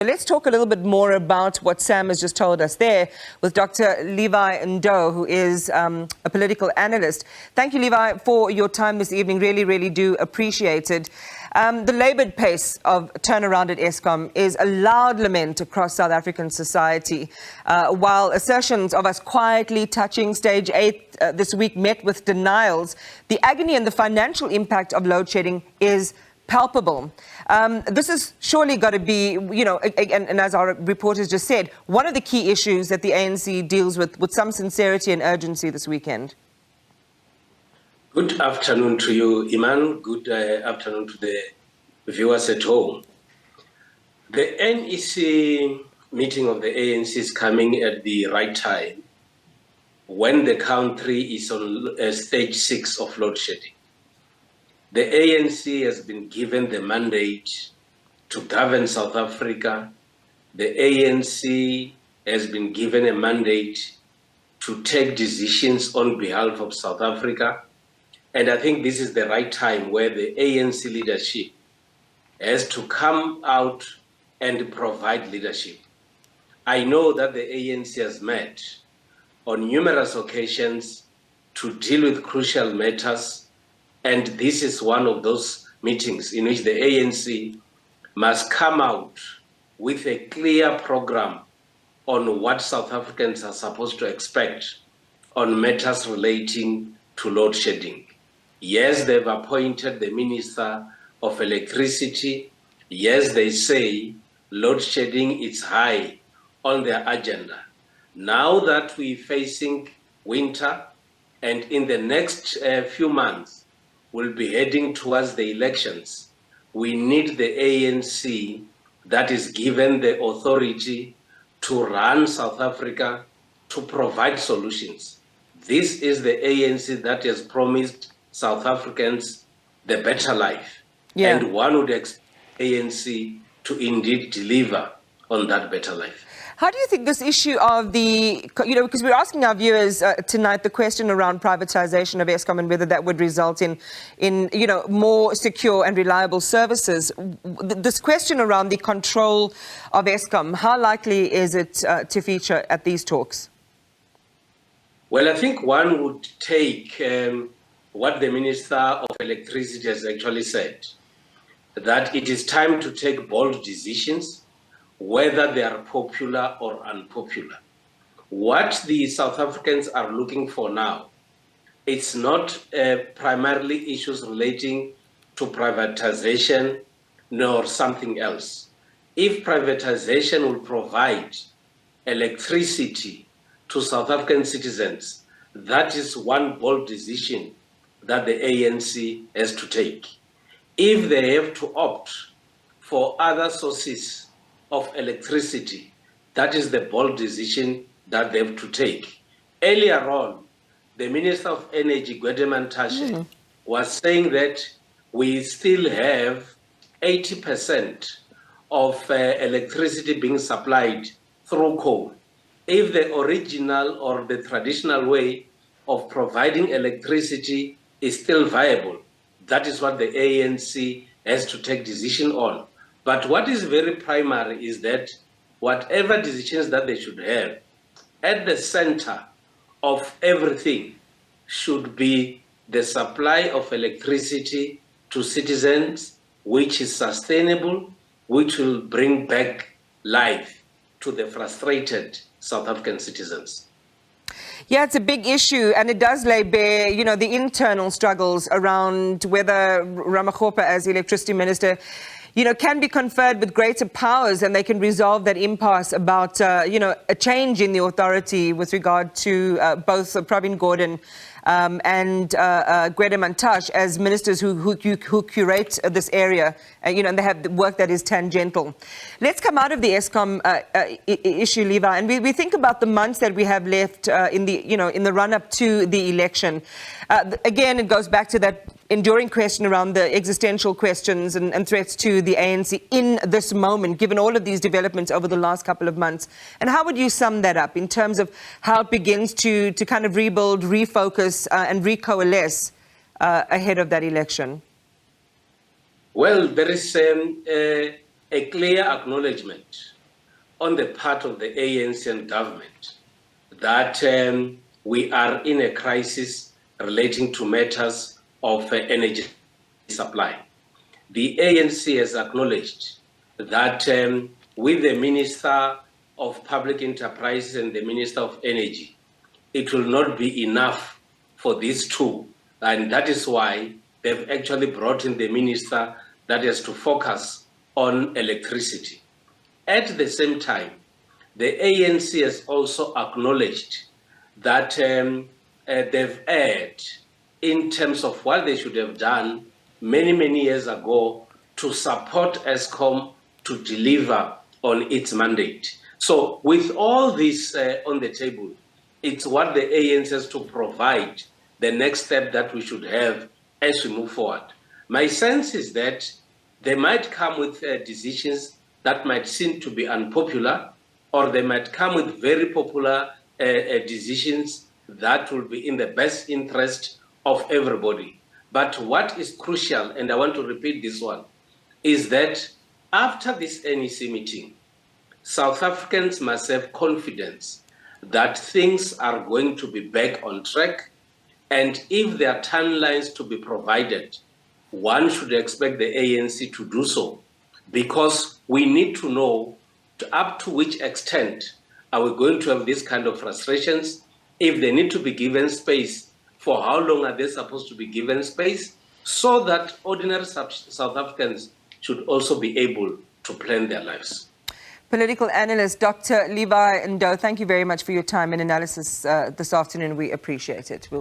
Let's talk a little bit more about what Sam has just told us there with Dr. Levy Ndou, who is a political analyst. Thank you, Levi, for your time this evening. Really, really do appreciate it. The laboured pace of turnaround at Eskom is a loud lament across South African society, while assertions of us quietly touching stage 8 this week met with denials. The agony and the financial impact of load shedding is palpable. This has surely got to be, and as our reporters just said, one of the key issues that the ANC deals with some sincerity and urgency this weekend. Good afternoon to you, Iman. Good afternoon to the viewers at home. The NEC meeting of the ANC is coming at the right time when the country is on stage 6 of load shedding. The ANC has been given the mandate to govern South Africa. The ANC has been given a mandate to take decisions on behalf of South Africa. And I think this is the right time where the ANC leadership has to come out and provide leadership. I know that the ANC has met on numerous occasions to deal with crucial matters. And this is one of those meetings in which the ANC must come out with a clear program on what South Africans are supposed to expect on matters relating to load shedding. Yes, they've appointed the Minister of Electricity. Yes, they say load shedding is high on their agenda. Now that we're facing winter and in the next few months, we'll be heading towards the elections, we need the ANC that is given the authority to run South Africa, to provide solutions. This is the ANC that has promised South Africans the better life. Yeah. And one would expect ANC to indeed deliver on that better life. How do you think this issue of the, because we're asking our viewers tonight the question around privatization of Eskom and whether that would result in more secure and reliable services. This question around the control of Eskom, how likely is it to feature at these talks? Well, I think one would take what the Minister of Electricity has actually said, that it is time to take bold decisions, whether they are popular or unpopular. What the South Africans are looking for now, it's not primarily issues relating to privatization nor something else. If privatization will provide electricity to South African citizens, that is one bold decision that the ANC has to take. If they have to opt for other sources of electricity, that is the bold decision that they have to take. Earlier on, the Minister of Energy, Dr Levy, was saying that we still have 80% of electricity being supplied through coal. If the original or the traditional way of providing electricity is still viable, that is what the ANC has to take decision on. But what is very primary is that whatever decisions that they should have, at the center of everything should be the supply of electricity to citizens, which is sustainable, which will bring back life to the frustrated South African citizens. Yeah, it's a big issue, and it does lay bare, the internal struggles around whether Ramaphosa, as electricity minister, can be conferred with greater powers and they can resolve that impasse about, a change in the authority with regard to both Pravin Gordhan and Gwede Mantashe as ministers who curate this area, and they have the work that is tangential. Let's come out of the Eskom issue, Levi, and we think about the months that we have left in the run-up to the election. Again, it goes back to that enduring question around the existential questions and threats to the ANC in this moment, given all of these developments over the last couple of months. And how would you sum that up in terms of how it begins to kind of rebuild, refocus and recoalesce ahead of that election? Well, there is a clear acknowledgement on the part of the ANC and government that we are in a crisis relating to matters of energy supply. The ANC has acknowledged that with the Minister of Public Enterprises and the Minister of Energy, it will not be enough for these two. And that is why they've actually brought in the minister that has to focus on electricity. At the same time, the ANC has also acknowledged that they've erred in terms of what they should have done many years ago to support Eskom to deliver on its mandate. So with all this on the table, it's what the ANC has to provide the next step that we should have as we move forward. My sense is that they might come with decisions that might seem to be unpopular, or they might come with very popular decisions that will be in the best interest of everybody. But what is crucial, and I want to repeat this one, is that after this NEC meeting, South Africans must have confidence that things are going to be back on track, and if there are timelines to be provided, one should expect the ANC to do so, because we need to know up to which extent are we going to have this kind of frustrations. If they need to be given space, for how long are they supposed to be given space, so that ordinary South Africans should also be able to plan their lives. Political analyst Dr. Levy Ndou, thank you very much for your time and analysis this afternoon. We appreciate it. We'll